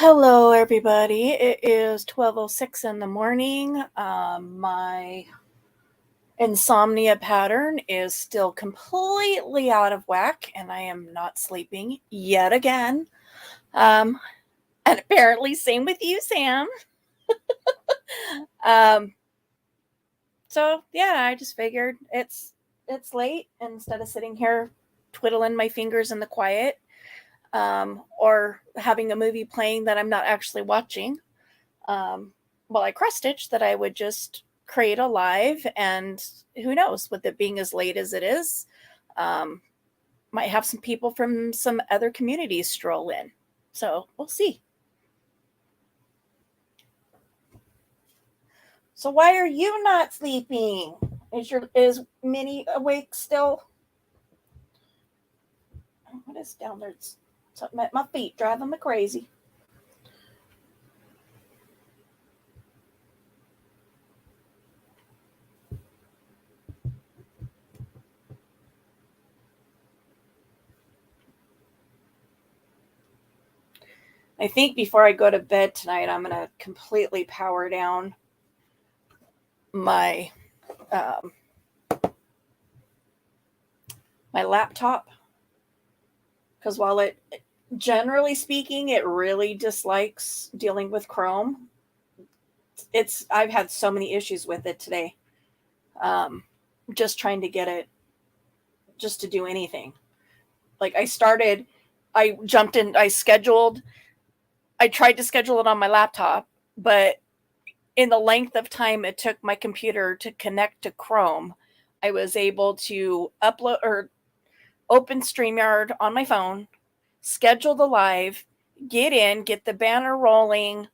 Hello, everybody. It is 12:06 in the morning. My insomnia pattern is still completely out of whack, and I am not sleeping yet again. Um, and apparently, same with you, Sam. Um, so yeah, I just figured it's late, and instead of sitting here twiddling my fingers in the quiet, or having a movie playing that I'm not actually watching. um, well, I cross stitched that I would just create a live, and who knows, with it being as late as it is, um, might have some people from some other communities stroll in. So we'll see. So why are you not sleeping? Is Minnie awake still? What is down there? It's something at my feet driving me crazy. I think before I go to bed tonight, I'm gonna completely power down my um, my laptop, because while it generally speaking it really dislikes dealing with Chrome, I've had so many issues with it today. um, just trying to get it just to do anything. Like I jumped in, I tried to schedule it on my laptop, but in the length of time it took my computer to connect to Chrome, I was able to upload or open StreamYard on my phone, schedule the live, get the banner rolling,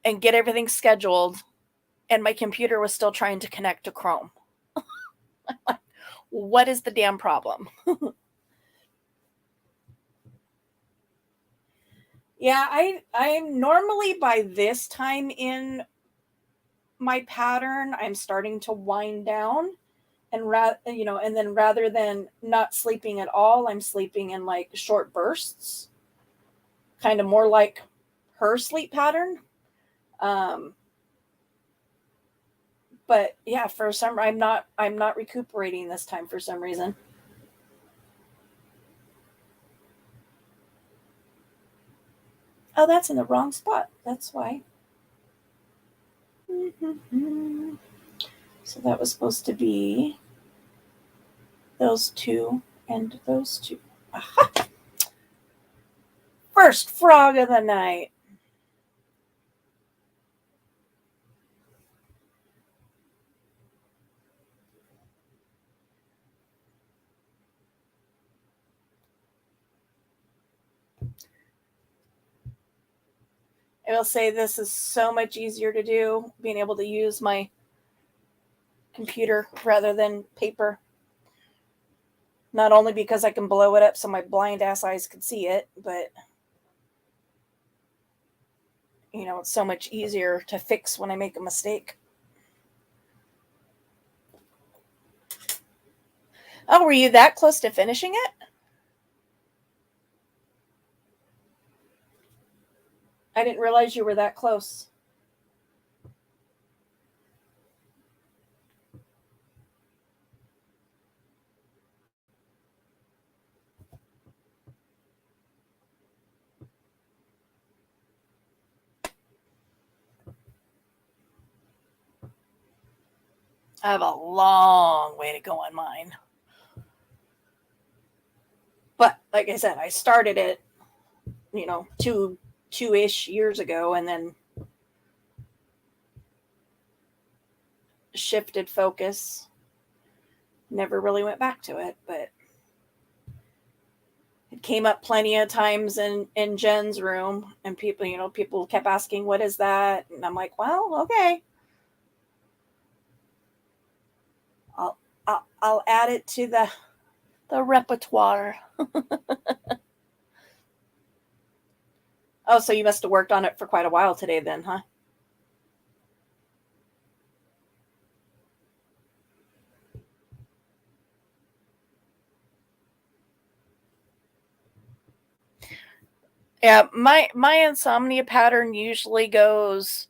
and get everything scheduled, and my computer was still trying to connect to Chrome. What is the damn problem? Yeah, I'm normally by this time in my pattern, I'm starting to wind down, and then rather than not sleeping at all, I'm sleeping in like short bursts, kind of more like her sleep pattern. Um, but yeah, for some I'm not recuperating this time for some reason. Oh, that's in the wrong spot. That's why. So that was supposed to be those two and those two. Aha! First frog of the night. I will say this is so much easier to do, being able to use my computer rather than paper. Not only because I can blow it up so my blind ass eyes can see it, but it's so much easier to fix when I make a mistake. Oh, were you that close to finishing it? I didn't realize you were that close. I have a long way to go on mine. But like I said, I started it, two-ish years ago, and then shifted focus. Never really went back to it, but it came up plenty of times in Jen's room, and people kept asking, "What is that?" And I'm like, "Well, okay, I'll I'll add it to the repertoire." Oh, so you must have worked on it for quite a while today, then, huh? Yeah, my insomnia pattern usually goes,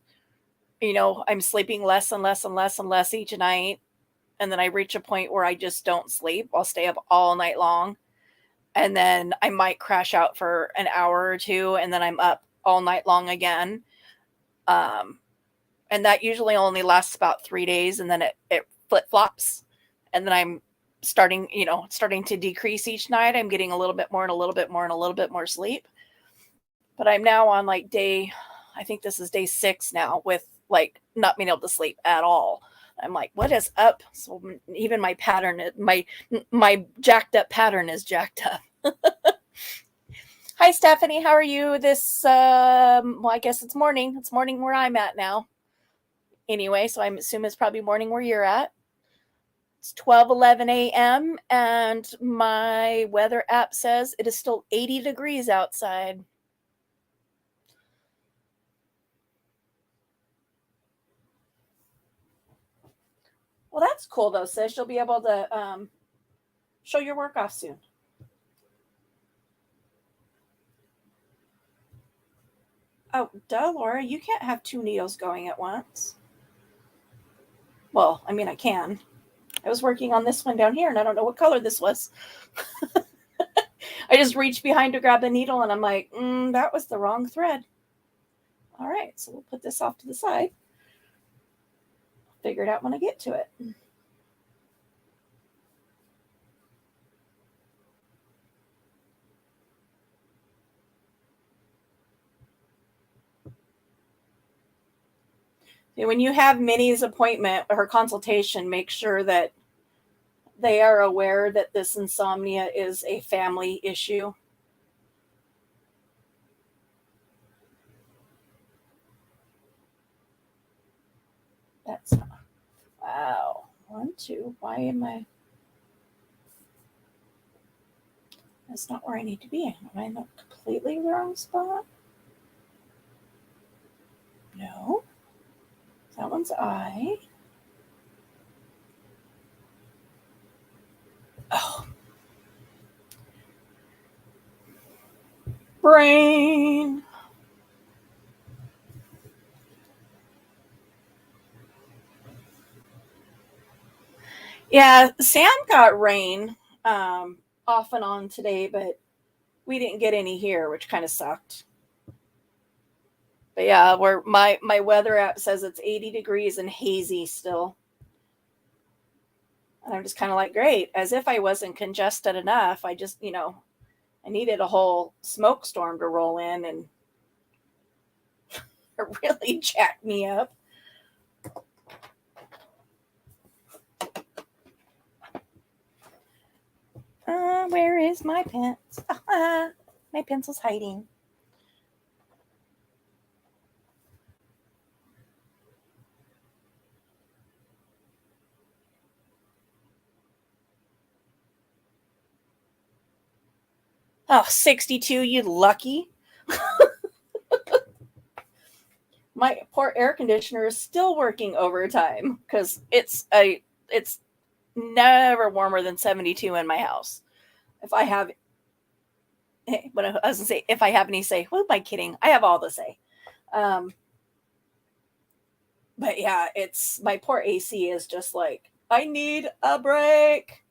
I'm sleeping less and less and less and less each night, and then I reach a point where I just don't sleep. I'll stay up all night long, and then I might crash out for an hour or two, and then I'm up all night long again. Um, and that usually only lasts about 3 days, and then it flip-flops, and then I'm starting to decrease each night. I'm getting a little bit more and a little bit more and a little bit more sleep. But I'm now on like I think this is day 6 now with like not being able to sleep at all. I'm like, what is up? So even my pattern, my jacked up pattern is jacked up. Hi, Stephanie. How are you? Well, I guess it's morning. It's morning where I'm at now. Anyway, so I assume it's probably morning where you're at. It's 12:11 a.m. and my weather app says it is still 80 degrees outside. Well, that's cool though, sis. You'll be able to show your work off soon. Oh, duh, Laura, you can't have 2 needles going at once. Well, I mean, I can. I was working on this one down here, and I don't know what color this was. I just reached behind to grab the needle, and I'm like, that was the wrong thread. All right, so we'll put this off to the side. I'll figure it out when I get to it. When you have Minnie's appointment, her consultation, make sure that they are aware that this insomnia is a family issue. That's not, wow. 1, 2, why am I? That's not where I need to be. Am I in the completely wrong spot? No. That one's I. Oh. Brain. Yeah, Sam got rain off and on today, but we didn't get any here, which kind of sucked. But yeah, where my weather app says it's 80 degrees and hazy still. And I'm just kind of like, great, as if I wasn't congested enough. I just, I needed a whole smoke storm to roll in, and it really jacked me up. Where is my pencil? My pencil's hiding. Oh, 62, you lucky. My poor air conditioner is still working overtime because it's never warmer than 72 in my house. If I have, what I was gonna say, if I have any say, who am I kidding? I have all the say. Um, but yeah, it's my poor AC is just like, I need a break.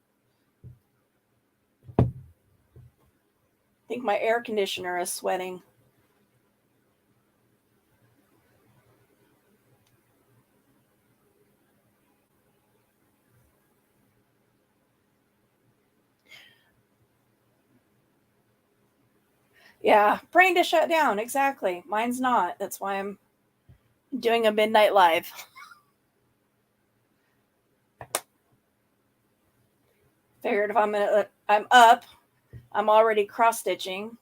I think my air conditioner is sweating. Yeah, brain to shut down. Exactly. Mine's not. That's why I'm doing a midnight live. Figured if I'm up, I'm already cross stitching.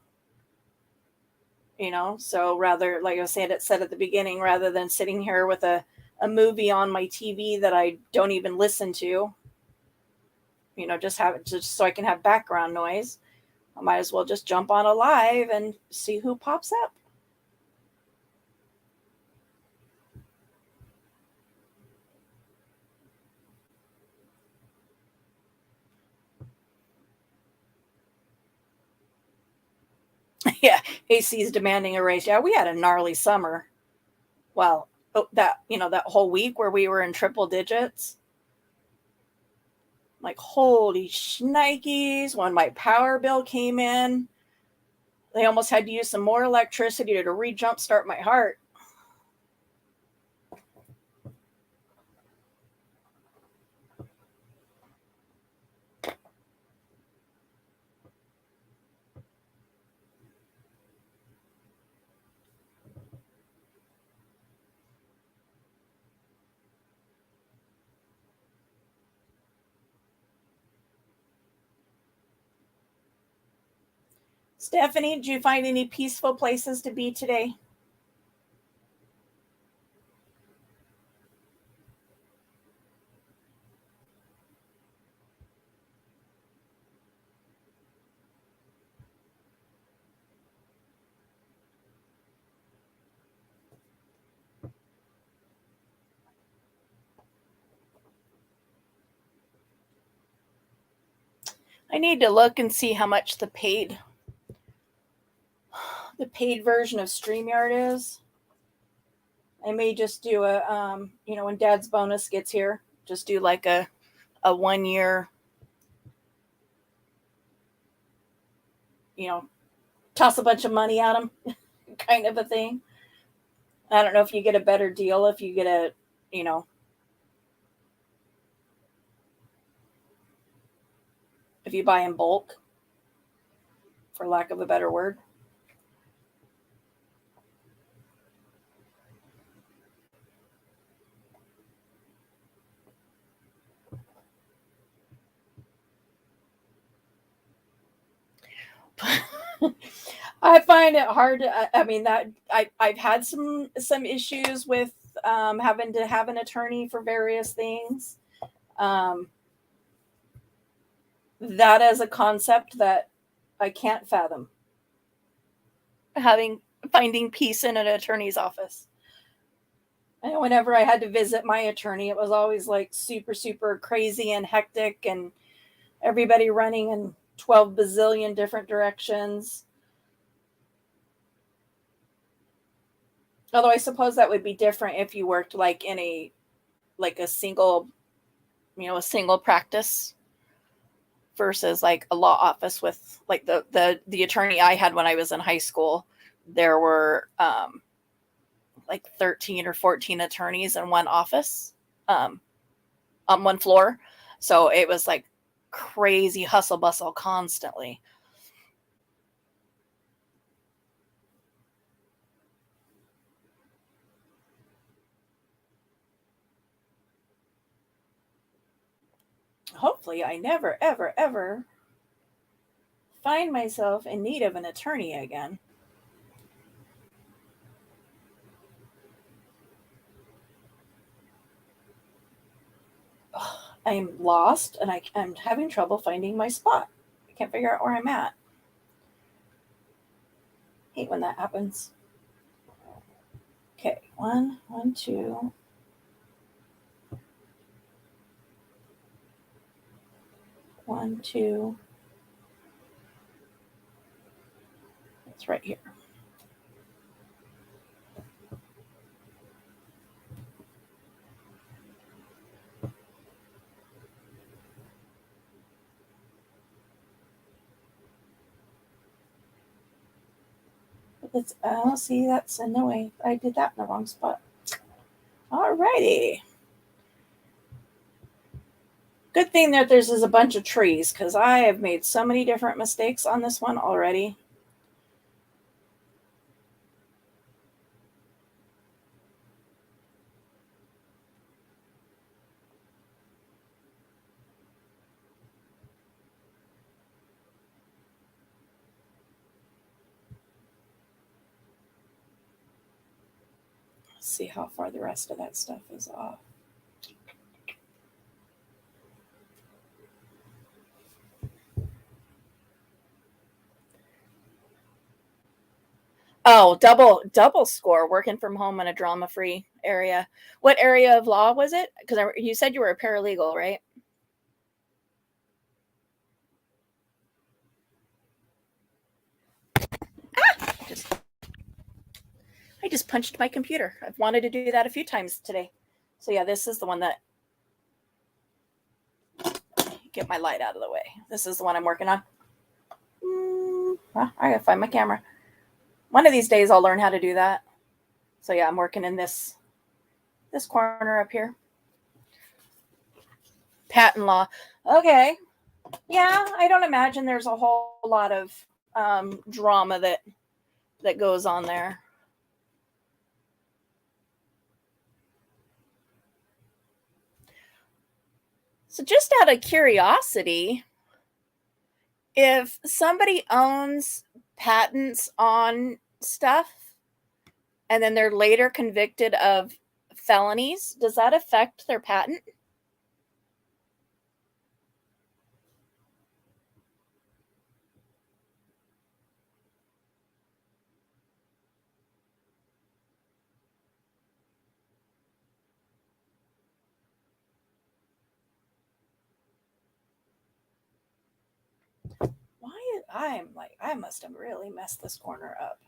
So rather, like I said at the beginning, rather than sitting here with a movie on my TV that I don't even listen to, just have it just so I can have background noise, I might as well just jump on a live and see who pops up. Yeah, AC's demanding a raise. Yeah, we had a gnarly summer. Well, that whole week where we were in triple digits. Like, holy shnikes, when my power bill came in, they almost had to use some more electricity to re-jump start my heart. Stephanie, did you find any peaceful places to be today? I need to look and see how much the paid version of StreamYard is. I may just do a, when Dad's bonus gets here, just do like a 1 year, toss a bunch of money at him kind of a thing. I don't know if you get a better deal if you get a, if you buy in bulk, for lack of a better word. I find it hard to, I've had some issues with having to have an attorney for various things. That is a concept that I can't fathom. Finding peace in an attorney's office. And whenever I had to visit my attorney, it was always like super, super crazy and hectic and everybody running in 12 bazillion different directions. Although I suppose that would be different if you worked like in a single, a single practice versus like a law office with like the attorney I had when I was in high school. There were like 13 or 14 attorneys in one office, on one floor. So it was like crazy hustle bustle constantly. Hopefully I never, ever, ever find myself in need of an attorney again. I'm lost and I'm having trouble finding my spot. I can't figure out where I'm at. Hate when that happens. Okay, 1, 1, 2. 1, 2. It's right here. See, that's in the way. I did that in the wrong spot. Alrighty. Good thing that there's a bunch of trees because I have made so many different mistakes on this one already. Let's see how far the rest of that stuff is off. Oh, double score working from home in a drama-free area. What area of law was it? Because you said you were a paralegal, right? Just just punched my computer. I've wanted to do that a few times today. So yeah, this is the one that, get my light out of the way. This is the one I'm working on. Well, I gotta find my camera. One of these days I'll learn how to do that. So yeah, I'm working in this corner up here. Patent law. Okay. Yeah, I don't imagine there's a whole lot of drama that goes on there. So just out of curiosity, if somebody owns patents on stuff and then they're later convicted of felonies, does that affect their patent? I must have really messed this corner up.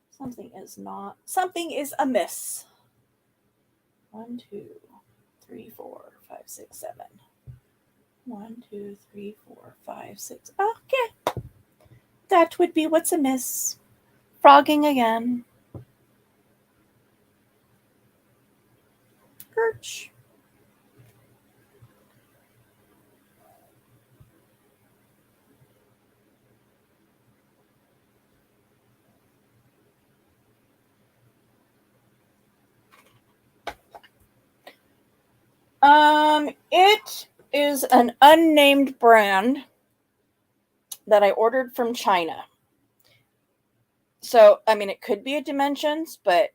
Something is amiss. 1, 2, 3, 4, 5, 6, 7. 1, 2, 3, 4, 5, 6. Okay. That would be what's amiss. Frogging again. Perch. It is an unnamed brand that I ordered from China. So, I mean, it could be a Dimensions, but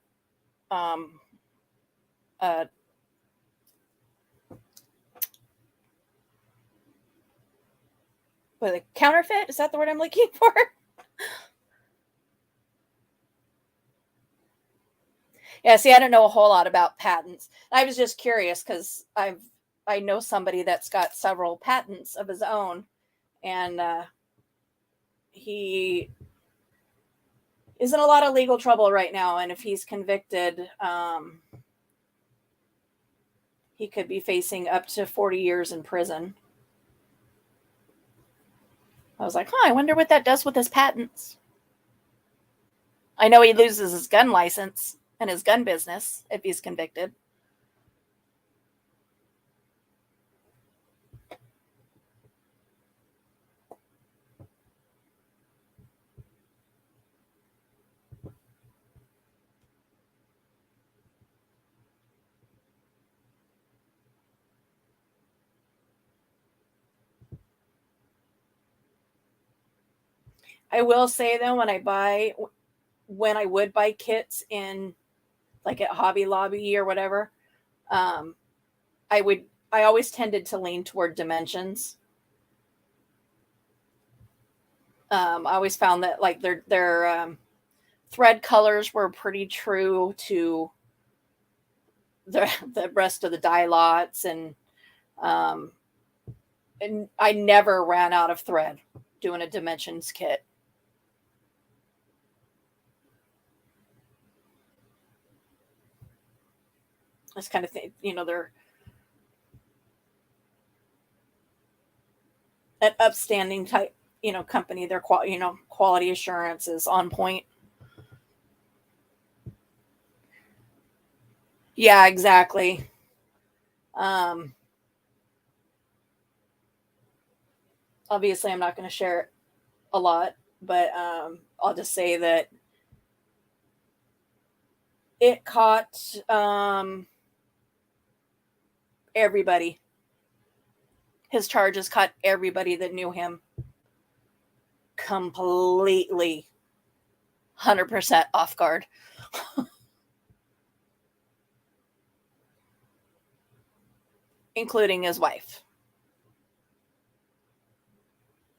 with a counterfeit, is that the word I'm looking for? Yeah, see, I don't know a whole lot about patents. I was just curious because I know somebody that's got several patents of his own, and he is in a lot of legal trouble right now. And if he's convicted, he could be facing up to 40 years in prison. I was like, I wonder what that does with his patents. I know he loses his gun license and his gun business if he's convicted. I will say though, when I would buy kits in like at Hobby Lobby or whatever, I always tended to lean toward Dimensions. I always found that like their thread colors were pretty true to the rest of the dye lots, and I never ran out of thread doing a Dimensions kit. This kind of thing, they're an upstanding type, company. Their quality assurance is on point. Yeah, exactly. Obviously, I'm not going to share it a lot, but I'll just say that it caught everybody. His charges caught everybody that knew him completely 100% off guard. Including his wife.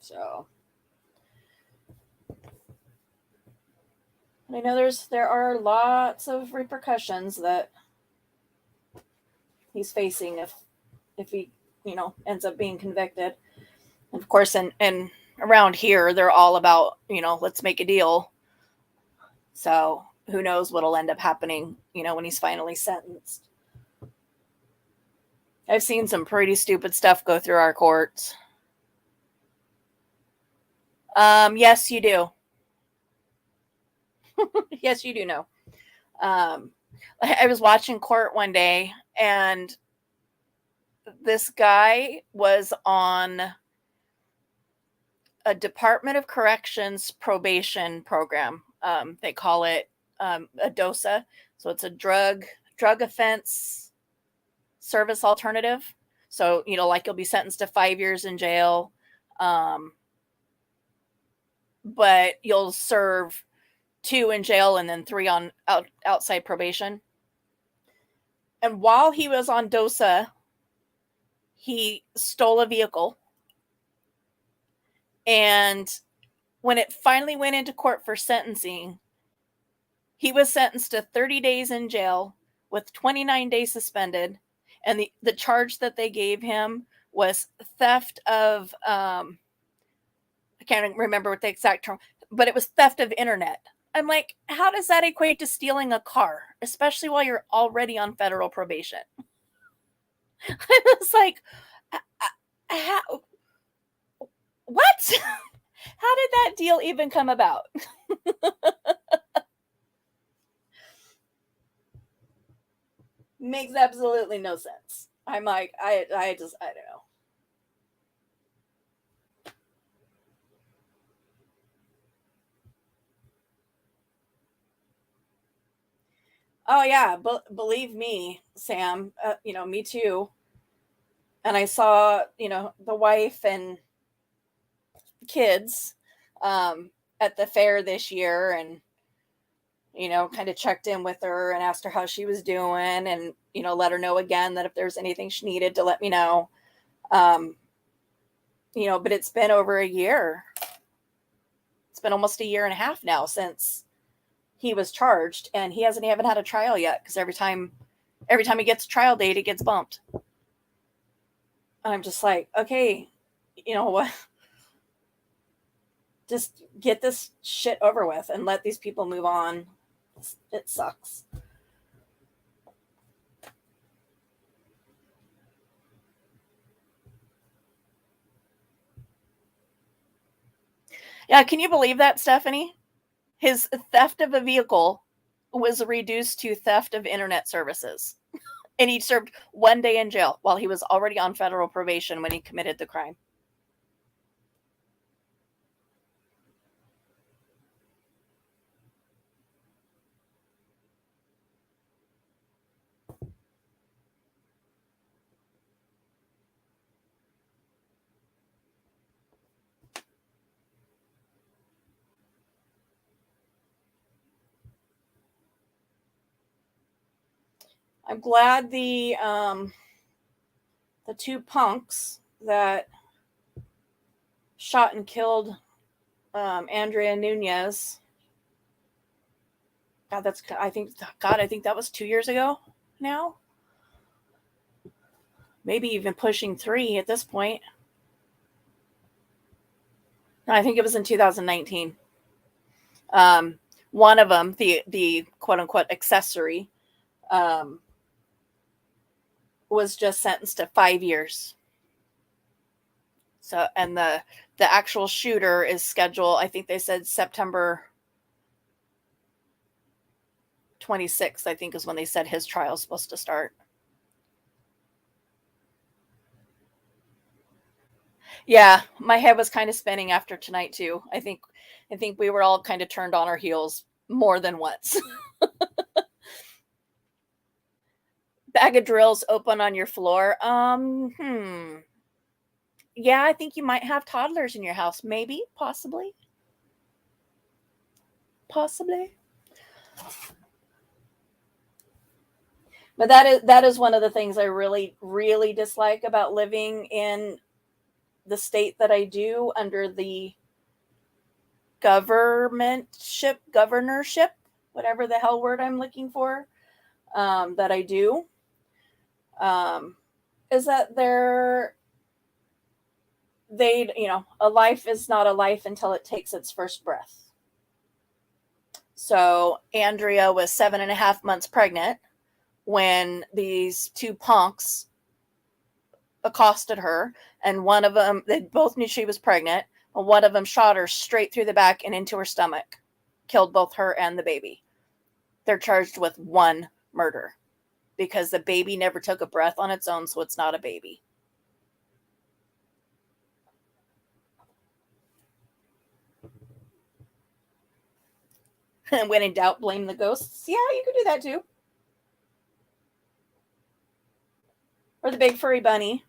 So I know there are lots of repercussions that he's facing if he ends up being convicted. And of course, and around here they're all about let's make a deal. So who knows what'll end up happening, when he's finally sentenced. I've seen some pretty stupid stuff go through our courts. Yes, you do. Yes, you do know. I was watching court one day, and this guy was on a Department of Corrections probation program. They call it a DOSA. So it's a drug offense service alternative. So, like you'll be sentenced to 5 years in jail, but you'll serve 2 in jail and then 3 on outside probation. And while he was on DOSA, he stole a vehicle. And when it finally went into court for sentencing, he was sentenced to 30 days in jail with 29 days suspended. And the charge that they gave him was theft of, I can't remember what the exact term, but it was theft of internet. I'm like, how does that equate to stealing a car, especially while you're already on federal probation? I was like, how, what? How did that deal even come about? Makes absolutely no sense. I'm like, I don't know. Oh yeah, believe me, Sam. Me too. And I saw, the wife and kids at the fair this year, and kind of checked in with her and asked her how she was doing, and let her know again that if there's anything she needed to let me know. But it's been over a year. It's been almost a year and a half now since he was charged, and he hasn't even had a trial yet, because every time he gets a trial date, it gets bumped. And I'm just like, okay, you know what? Just get this shit over with and let these people move on. It sucks. Yeah, can you believe that, Stephanie? His theft of a vehicle was reduced to theft of internet services. And he served 1 day in jail while he was already on federal probation when he committed the crime. I'm glad the 2 punks that shot and killed Andrea Nunez. God, I think that was 2 years ago now. Maybe even pushing 3 at this point. No, I think it was in 2019. One of them, the quote unquote accessory, was just sentenced to 5 years. So, and the actual shooter is scheduled, I think they said September 26th, I think is when they said his trial is supposed to start. Yeah, my head was kind of spinning after tonight too. I think we were all kind of turned on our heels more than once. Bag of drills open on your floor. Yeah, I think you might have toddlers in your house. Maybe, possibly. Possibly. But that is one of the things I really, really dislike about living in the state that I do, under the governorship, whatever the hell word I'm looking for, that I do, is that a life is not a life until it takes its first breath. So Andrea was 7.5 months pregnant when these two punks accosted her, and one of them, they both knew she was pregnant, and one of them shot her straight through the back and into her stomach, killed both her and the baby. They're charged with one murder because the baby never took a breath on its own, so it's not a baby. And when in doubt, blame the ghosts. Yeah, you could do that too. Or the big furry bunny.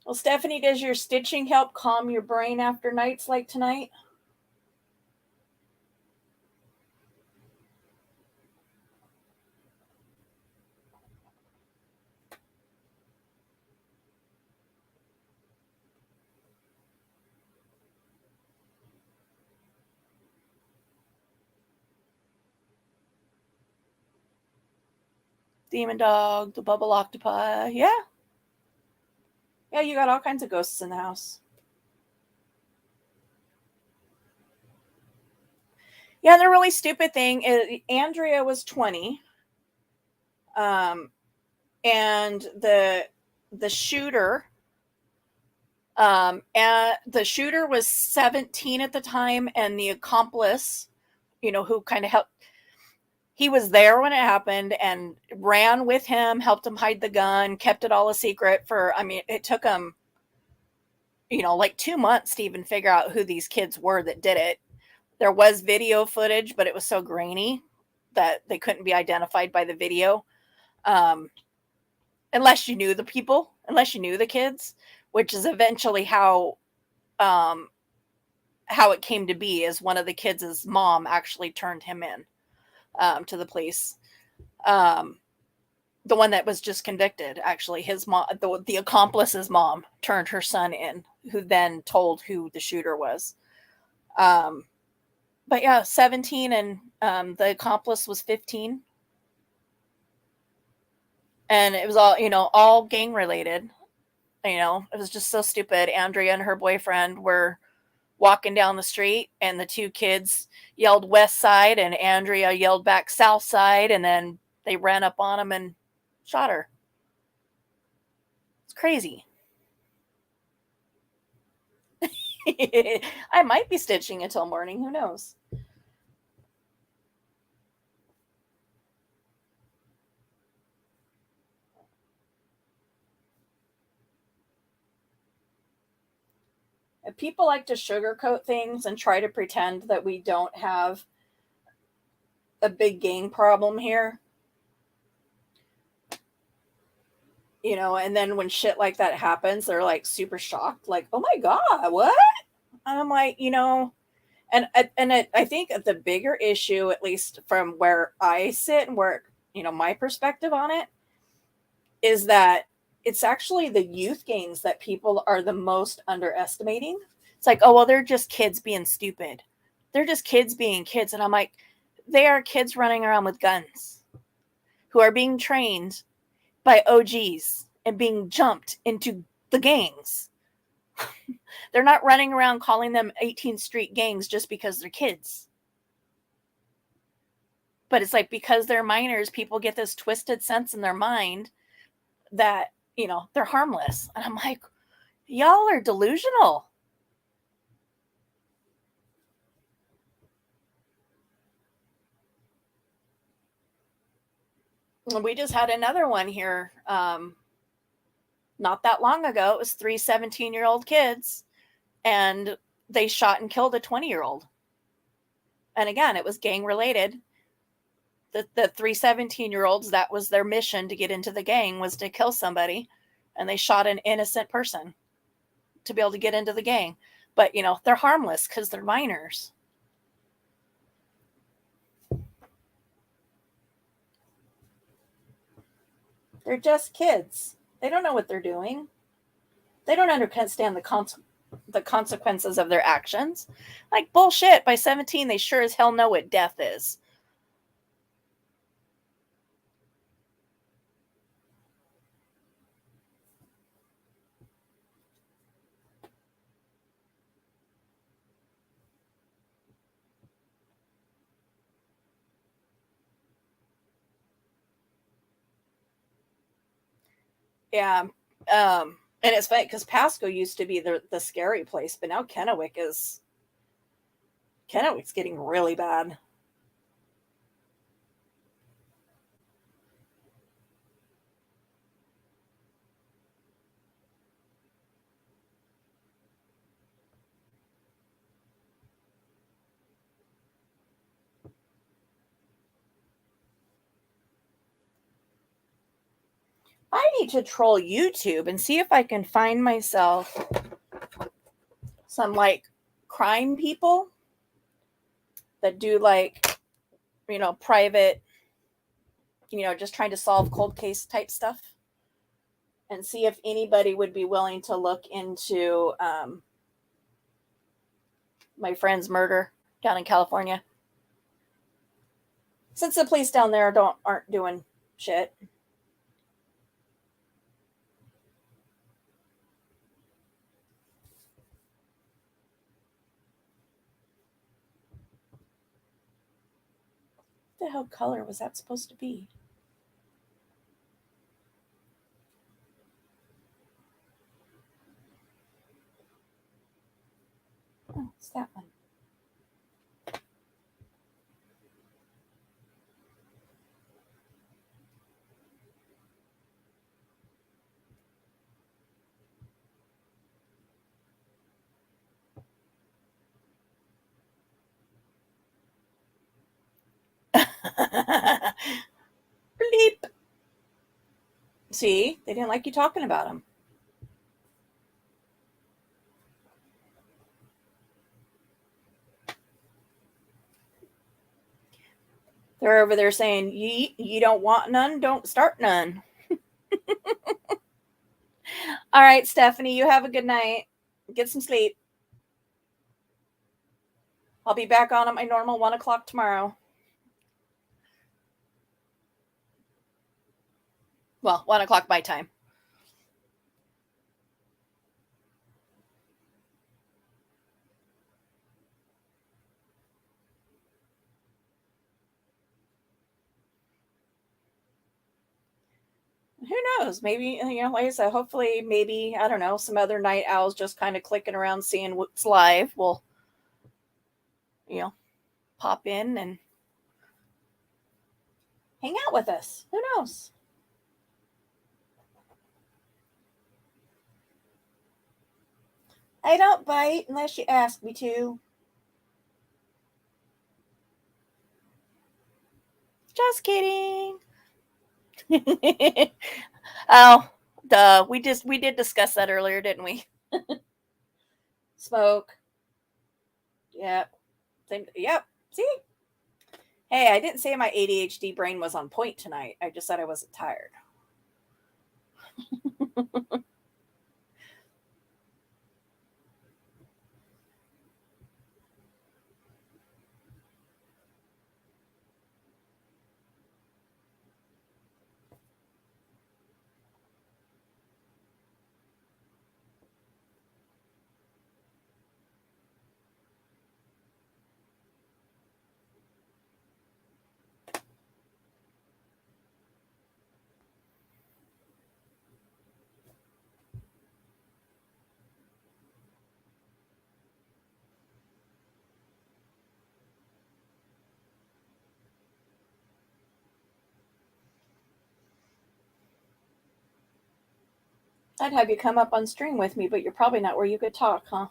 Well, Stephanie, does your stitching help calm your brain after nights like tonight? Demon dog, the bubble octopi. Yeah. Yeah, you got all kinds of ghosts in the house. Yeah, the really stupid thing is Andrea was 20. Um, and the shooter and the shooter was 17 at the time, and the accomplice, who kind of helped, he was there when it happened and ran with him, helped him hide the gun, kept it all a secret for, I mean, it took him, like 2 months to even figure out who these kids were that did it. There was video footage, but it was so grainy that they couldn't be identified by the video. Um, unless you knew the people, unless you knew the kids, which is eventually um, how it came to be. Is one of the kids' mom actually turned him in to the police. Um, the one that was just convicted, actually, his mom, the accomplice's mom, turned her son in, who then told who the shooter was. Um, but yeah, 17, and the accomplice was 15, and it was all gang related. It was just so stupid. Andrea and her boyfriend were walking down the street, and the two kids yelled west side, and Andrea yelled back south side, and then they ran up on him and shot her. It's crazy. I might be stitching until morning. Who knows? People like to sugarcoat things and try to pretend that we don't have a big gang problem here. And then when shit like that happens, they're like super shocked, like, oh my God, what? And I'm like, I think the bigger issue, at least from where I sit and where, my perspective on it, is that it's actually the youth gangs that people are the most underestimating. It's like, oh, well, they're just kids being stupid. They're just kids being kids. And I'm like, they are kids running around with guns who are being trained by OGs and being jumped into the gangs. They're not running around calling them 18th Street gangs just because they're kids. But it's like, because they're minors, people get this twisted sense in their mind that, they're harmless. And I'm like, y'all are delusional. We just had another one here not that long ago. It was 3 17-year-old kids, and they shot and killed a 20-year-old. And again, it was gang related. The 3 17-year-olds, that was their mission to get into the gang, was to kill somebody, and they shot an innocent person to be able to get into the gang. But they're harmless because they're minors. They're just kids. They don't know what they're doing. They don't understand the consequences of their actions. Like, bullshit. By 17, they sure as hell know what death is. Yeah. And it's funny because Pasco used to be the scary place, but now Kennewick's getting really bad. I need to troll YouTube and see if I can find myself some like crime people that do like, private, just trying to solve cold case type stuff, and see if anybody would be willing to look into my friend's murder down in California. Since the police down there aren't doing shit. What the hell color was that supposed to be? Oh, it's that one. Bleep. See, they didn't like you talking about them. They're over there saying, you don't want none, don't start none. All right, Stephanie, you have a good night. Get some sleep. I'll be back on at my normal 1:00 tomorrow. Well, 1:00 my time. Who knows? Maybe, like I said, hopefully, maybe, I don't know, some other night owls just kind of clicking around seeing what's live will, pop in and hang out with us. Who knows? I don't bite unless you ask me to. Just kidding. Oh, duh. We did discuss that earlier, didn't we? Smoke. Yep. Yep. See? Hey, I didn't say my ADHD brain was on point tonight. I just said I wasn't tired. I'd have you come up on stream with me, but you're probably not where you could talk, huh?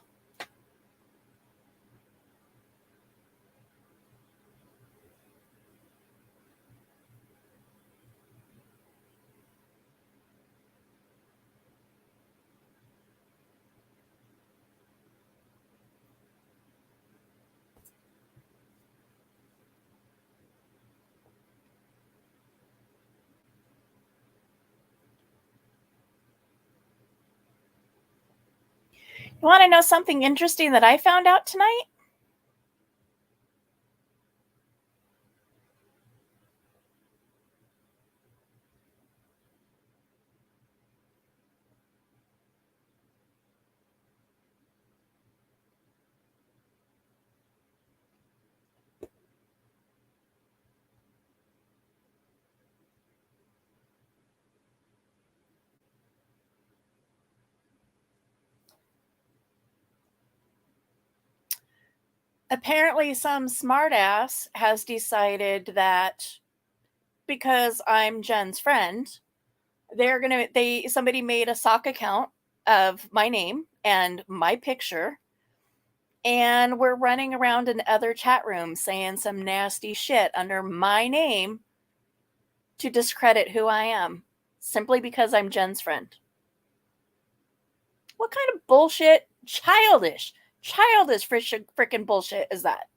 You want to know something interesting that I found out tonight? Apparently, some smartass has decided that because I'm Jen's friend, somebody made a sock account of my name and my picture, and we're running around in other chat rooms saying some nasty shit under my name to discredit who I am simply because I'm Jen's friend. What kind of bullshit, childish freaking bullshit is that?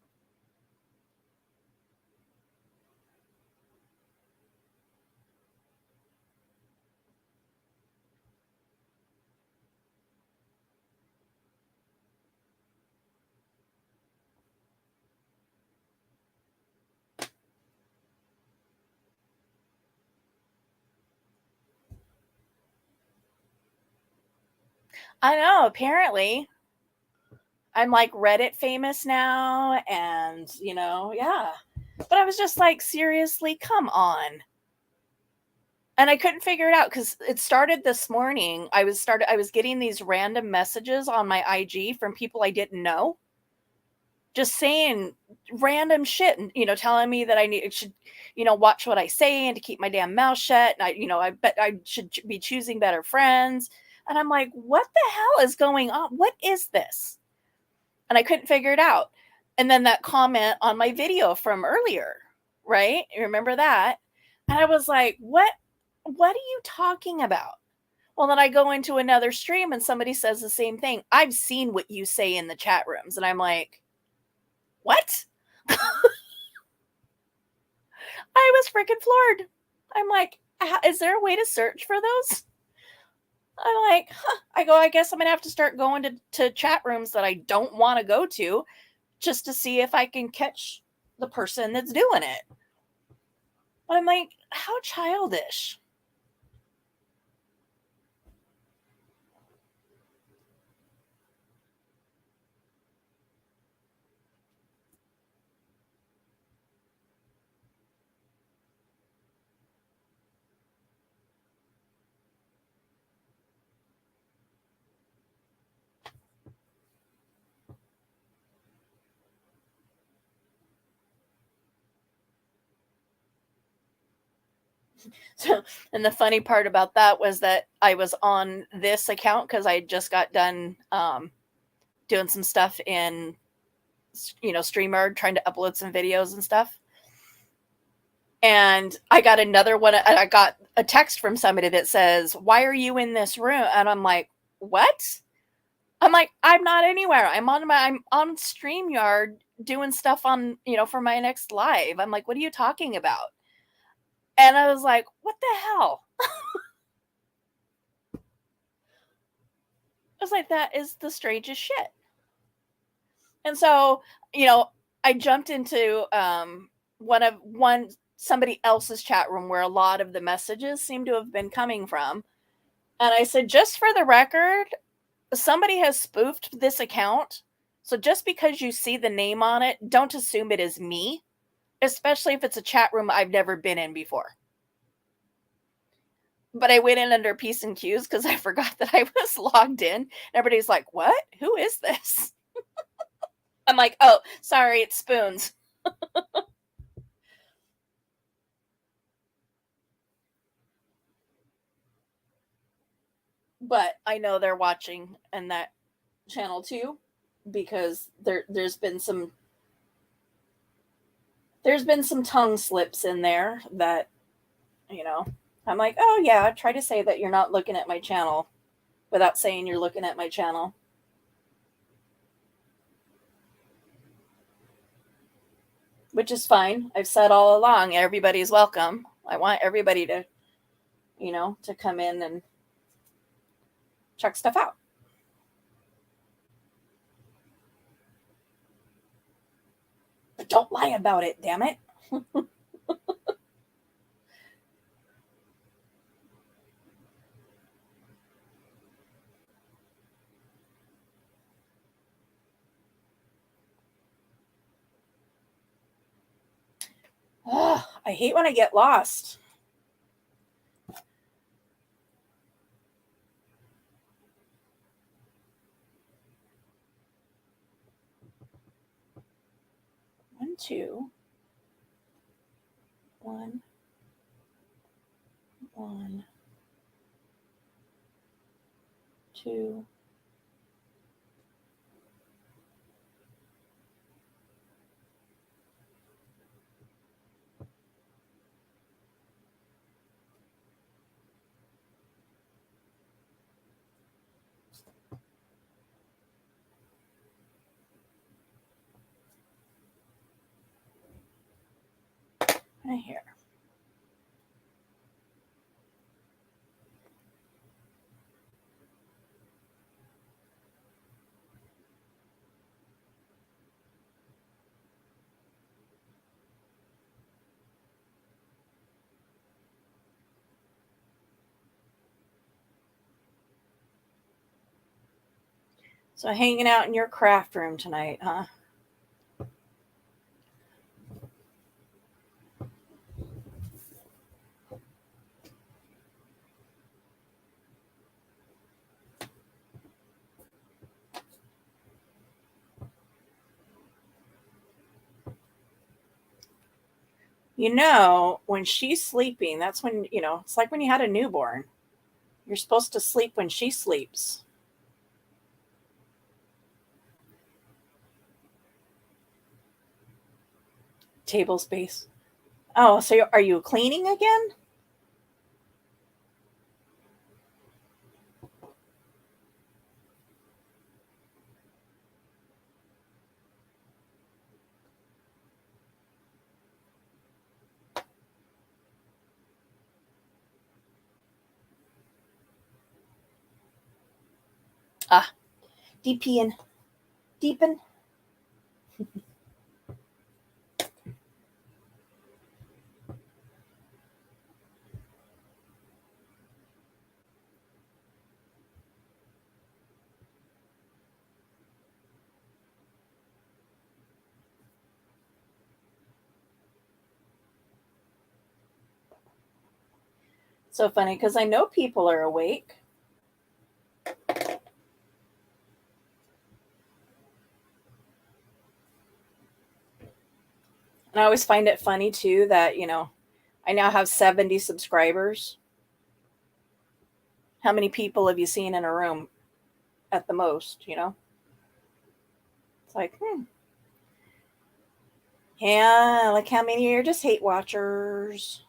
I know, apparently I'm like Reddit famous now, and yeah. But I was just like, seriously, come on. And I couldn't figure it out because it started this morning. I was getting these random messages on my IG from people I didn't know, just saying random shit, and telling me that should watch what I say and to keep my damn mouth shut. And I bet I should be choosing better friends. And I'm like, what the hell is going on? What is this? And I couldn't figure it out. And then that comment on my video from earlier, right? You remember that? And I was like, what are you talking about? Well, then I go into another stream and somebody says the same thing. I've seen what you say in the chat rooms. And I'm like, what? I was freaking floored. I'm like, is there a way to search for those? I'm like, I guess I'm going to have to start going to chat rooms that I don't want to go to just to see if I can catch the person that's doing it. But I'm like, how childish. So, and the funny part about that was that I was on this account because I just got done doing some stuff in, StreamYard, trying to upload some videos and stuff. And I got another one. I got a text from somebody that says, "Why are you in this room?" And I'm like, "What?" I'm like, "I'm not anywhere. I'm on StreamYard doing stuff on, for my next live." I'm like, "What are you talking about?" And I was like, "What the hell?" I was like, "That is the strangest shit." And so, you know, I jumped into one somebody else's chat room where a lot of the messages seem to have been coming from. And I said, just for the record, somebody has spoofed this account. So just because you see the name on it, don't assume it is me, especially if it's a chat room I've never been in before. But I went in under P's and Q's because I forgot that I was logged in. Everybody's like, what? Who is this? I'm like, oh, sorry, it's Spoons. But I know they're watching and that channel too, because there's been some tongue slips in there that, you know, I'm like, oh yeah, try to say that you're not looking at my channel without saying you're looking at my channel. Which is fine. I've said all along, everybody's welcome. I want everybody to, to come in and check stuff out. Don't lie about it, damn it. Ugh, I hate when I get lost. One, two. One. One. Two. Right here. So hanging out in your craft room tonight, huh? When she's sleeping, that's when, it's like when you had a newborn. You're supposed to sleep when she sleeps. Table space. Oh, so are you cleaning again? Ah, deepen. Deepen. So funny because I know people are awake. And I always find it funny too that, I now have 70 subscribers. How many people have you seen in a room at the most, It's like, yeah, like how many are just hate watchers?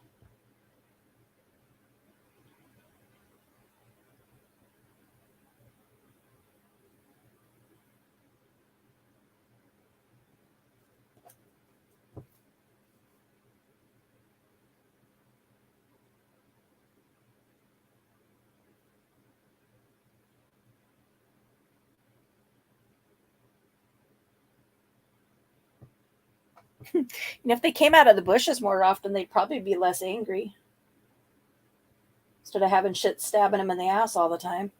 And if they came out of the bushes more often, they'd probably be less angry instead of having shit stabbing them in the ass all the time.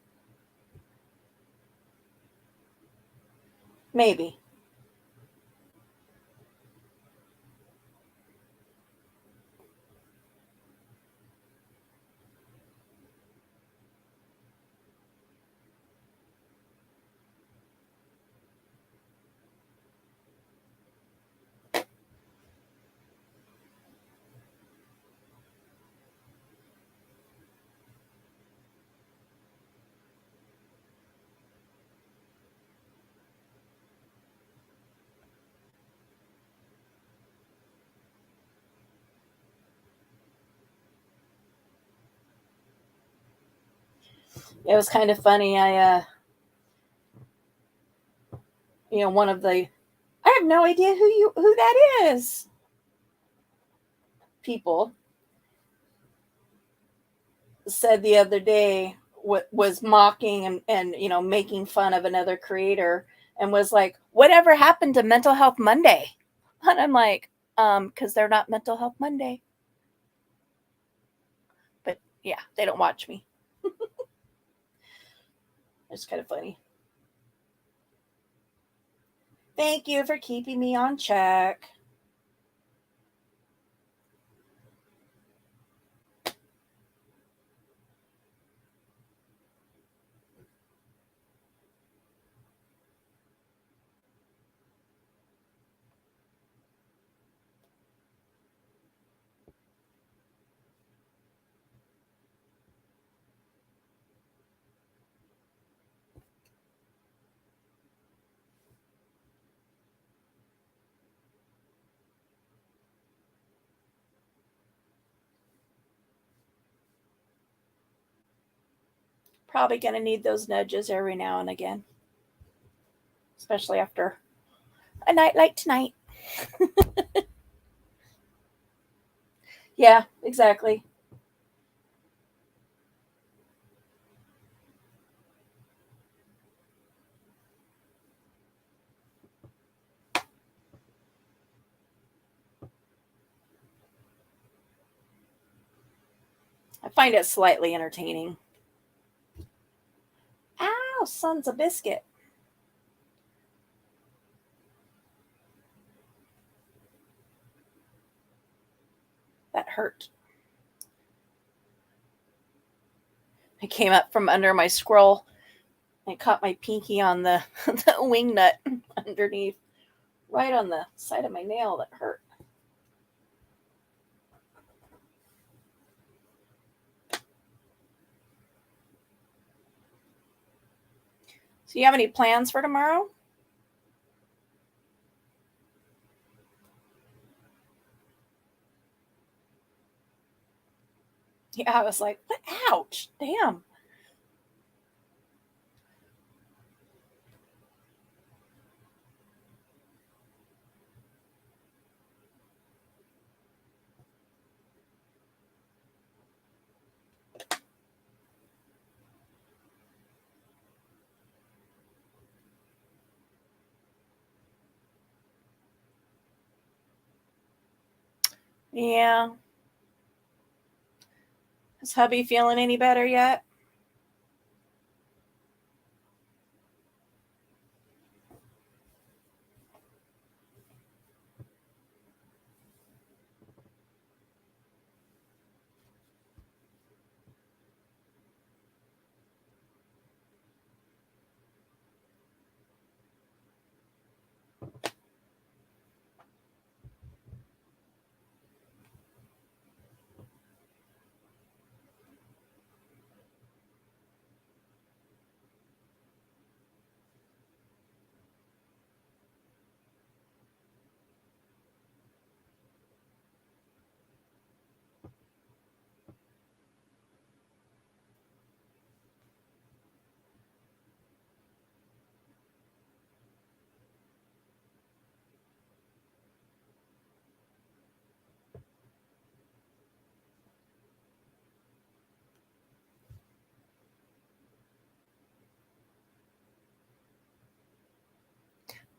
Maybe. It was kind of funny. One of the, I have no idea who that is. People said the other day what was mocking and making fun of another creator and was like, whatever happened to Mental Health Monday? And I'm like, because they're not Mental Health Monday. But yeah, they don't watch me. It's kind of funny. Thank you for keeping me on check. Probably going to need those nudges every now and again, especially after a night like tonight. Yeah, exactly. I find it slightly entertaining. Ow, son's a biscuit. That hurt. I came up from under my scroll and caught my pinky on the, the wing nut underneath, right on the side of my nail that hurt. So, you have any plans for tomorrow? Yeah, I was like, what? Ouch, damn. Yeah. Is hubby feeling any better yet?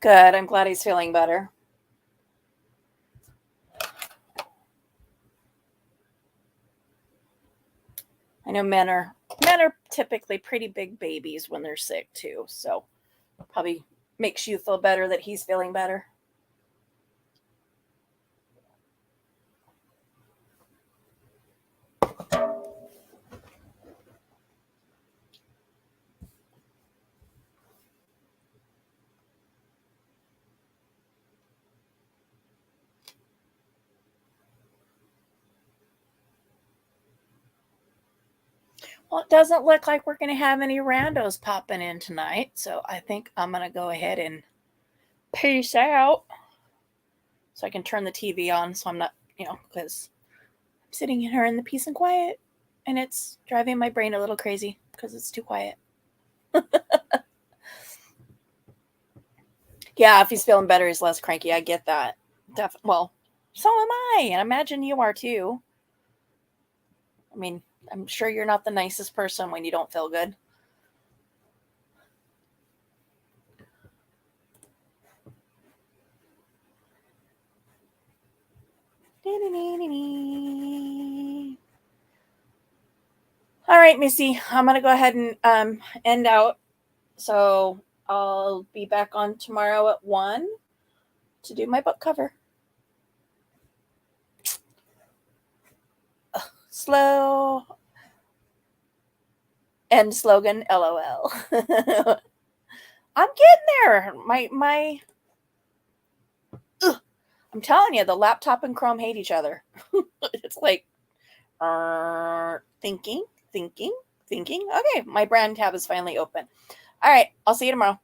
Good. I'm glad he's feeling better. I know men are typically pretty big babies when they're sick too, so probably makes you feel better that he's feeling better. Well, it doesn't look like we're going to have any randos popping in tonight, so I think I'm going to go ahead and peace out so I can turn the TV on so I'm not, because I'm sitting here in the peace and quiet and it's driving my brain a little crazy because it's too quiet. Yeah, if he's feeling better, he's less cranky. I get that. Well, so am I, and I imagine you are too. I mean, I'm sure you're not the nicest person when you don't feel good. All right, Missy, I'm going to go ahead and end out. So I'll be back on tomorrow at 1 to do my book cover. Slow. End slogan, LOL. I'm getting there. I'm telling you, the laptop and Chrome hate each other. It's like thinking. Okay, my brand tab is finally open. All right, I'll see you tomorrow.